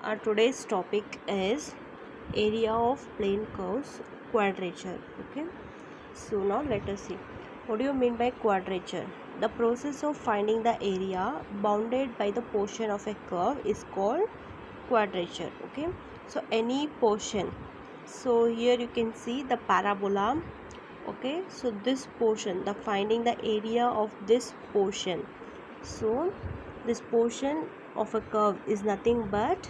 Our today's topic is area of plane curves quadrature. Okay, so now let us see what do you mean by quadrature. The process of finding the area bounded by the portion of a curve is called quadrature. Okay, so any portion, so here you can see the parabola. Okay, so this portion, the finding the area of this portion, so this portion of a curve is nothing but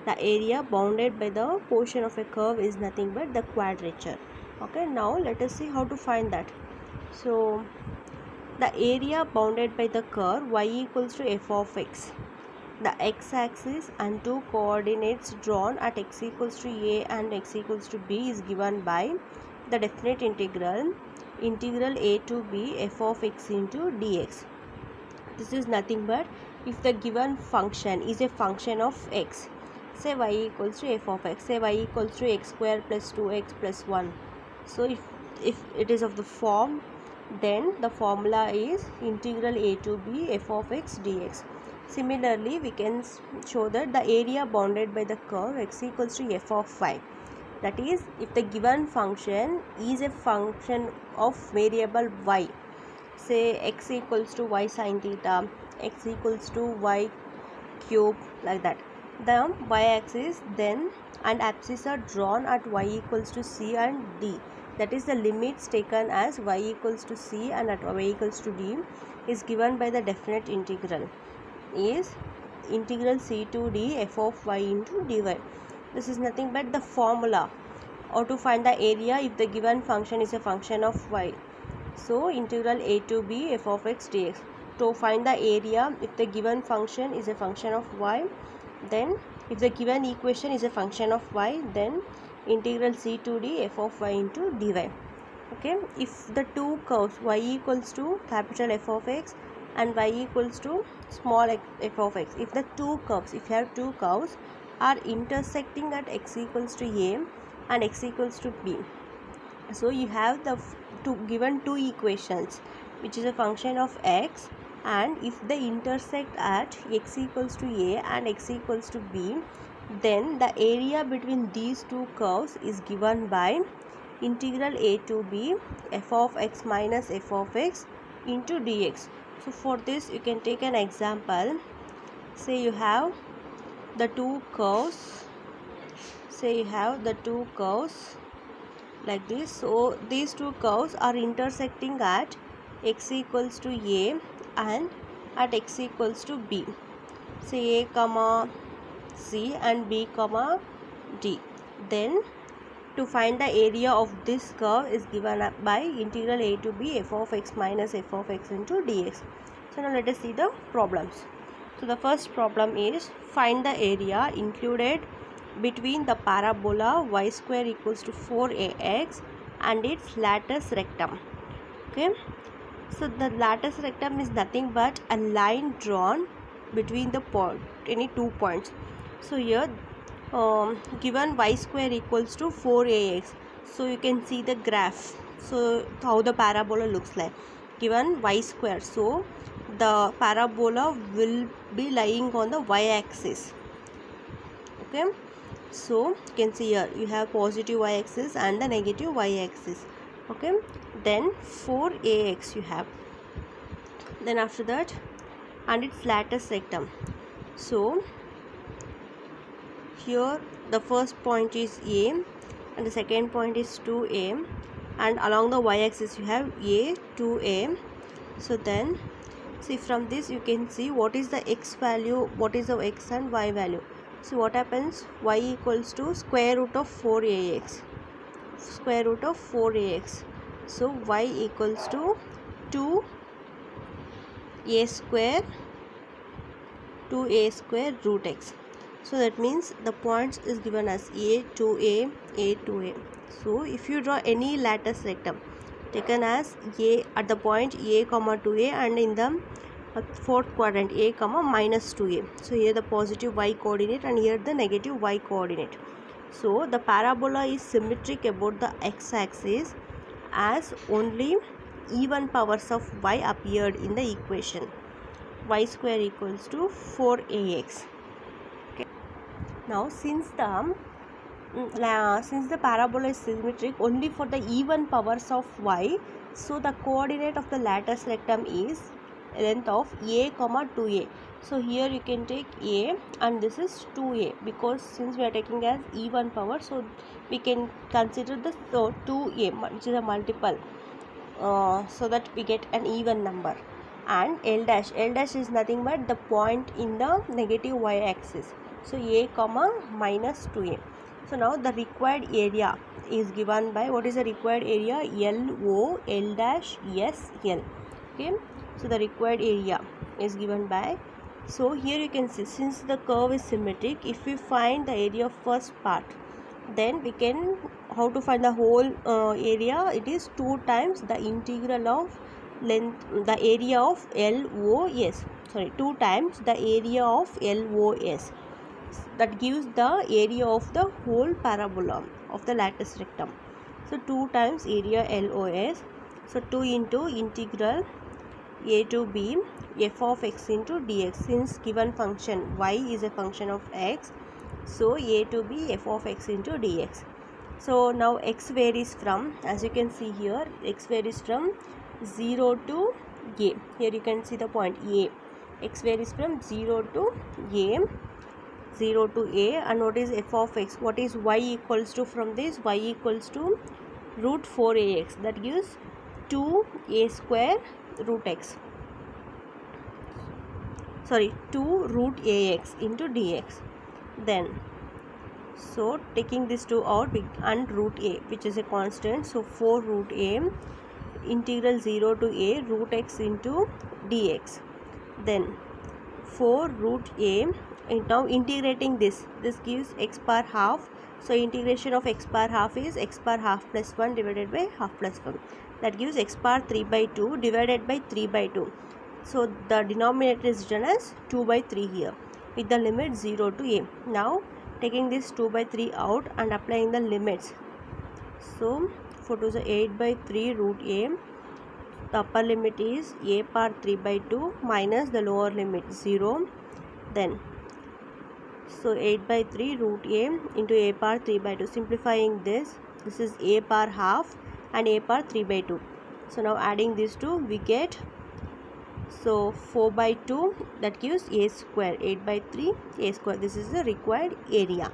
the area bounded by the portion of a curve is nothing but the quadrature. Okay, now let us see how to find that. So the area bounded by the curve y equals to f of x, the x-axis and two coordinates drawn at x equals to a and x equals to b is given by the definite integral a to b f of x into dx. This is nothing but if the given function is a function of x, say y equals to f of x, say y equals to x square plus 2x plus 1. So if it is of the form, then the formula is integral a to b f of x dx. Similarly, we can show that the area bounded by the curve x equals to f of y, that is if the given function is a function of variable y, say x equals to y sin theta, x equals to y cube, like that. The y-axis then and axis are drawn at y equals to c and d, that is the limits taken as y equals to c and at y equals to d is given by the definite integral is integral c to d f of y into dy. This is nothing but the formula or to find the area if the given function is a function of y. So integral a to b f of x dx. To find the area if the given function is a function of y, then if the given equation is a function of y, then integral c to d f of y into dy. Okay, if the two curves y equals to capital F of x and y equals to small f of x, if the two curves, if you have two curves are intersecting at x equals to a and x equals to b, so you have the given two equations which is a function of x, and if they intersect at x equals to a and x equals to b, then the area between these two curves is given by integral a to b f of x minus f of x into dx. So for this you can take an example. Say you have the two curves, like this. So these two curves are intersecting at x equals to a and at x equals to b, say a comma c and b comma d. Then to find the area of this curve is given by integral a to b f of x minus f of x into dx. So now let us see the problems. So the first problem is find the area included between the parabola y square equals to 4ax and its latus rectum. Okay, so the latus rectum is nothing but a line drawn between the any 2 points. So here given y square equals to 4ax, so you can see the graph, so how the parabola looks like. Given y square, so the parabola will be lying on the y axis. Okay, so you can see here you have positive y axis and the negative y axis. Okay, then 4ax you have, then after that and its latus rectum. So here the first point is a and the second point is 2a, and along the y axis you have a 2a. So then see from this you can see what is the x value, what is the x and y value. So what happens, y equals to square root of 4ax, square root of 4ax. So y equals to 2a square root x. So that means the points is given as a to a. So if you draw any latus rectum taken as a at the point a comma 2a and in the fourth quadrant a comma minus 2a, so here the positive y coordinate and here the negative y coordinate. So the parabola is symmetric about the x-axis as only even powers of y appeared in the equation. Y square equals to 4ax. Okay. Now since the parabola is symmetric only for the even powers of y, so the coordinate of the latus rectum is length of a comma 2a. So here you can take a and this is 2a, because since we are taking as even power, so we can consider this 2a, which is a multiple, so that we get an even number. And L dash is nothing but the point in the negative y axis, so a comma minus 2a. So now the required area is given by, what is the required area? LO L dash S L. Okay, so the required area is given by, so here you can see, since the curve is symmetric, if we find the area of first part, then we can, how to find the whole area? It is 2 times the integral of length, the area of LOS, sorry, 2 times the area of LOS, that gives the area of the whole parabola of the latus rectum. So 2 times area LOS, so 2 into integral a to b f of x into dx. Since given function y is a function of x, so a to b f of x into dx. So now x varies from, as you can see here, x varies from 0 to a. Here you can see the point a. X varies from 0 to a, 0 to a. And what is f of x? What is y equals to from this? Y equals to root 4ax, that gives 2a square root x, sorry, 2 root ax into dx. Then so taking this 2 out, and root a, which is a constant, so 4 root a integral 0 to a root x into dx. Then 4 root a, and now integrating this gives x power half. So integration of x power half is x power half plus 1 divided by half plus 1, that gives x power 3 by 2 divided by 3 by 2. So the denominator is written as 2 by 3 here, with the limit 0 to a. Now taking this 2 by 3 out and applying the limits, so 4 to the 8 by 3 root a, the upper limit is a power 3 by 2 minus the lower limit 0. Then so 8 by 3 root a into a power 3 by 2. Simplifying this is a power half and a power 3 by 2. So now adding these two, we get, so 4 by 2, that gives a square, 8 by 3 a square. This is the required area.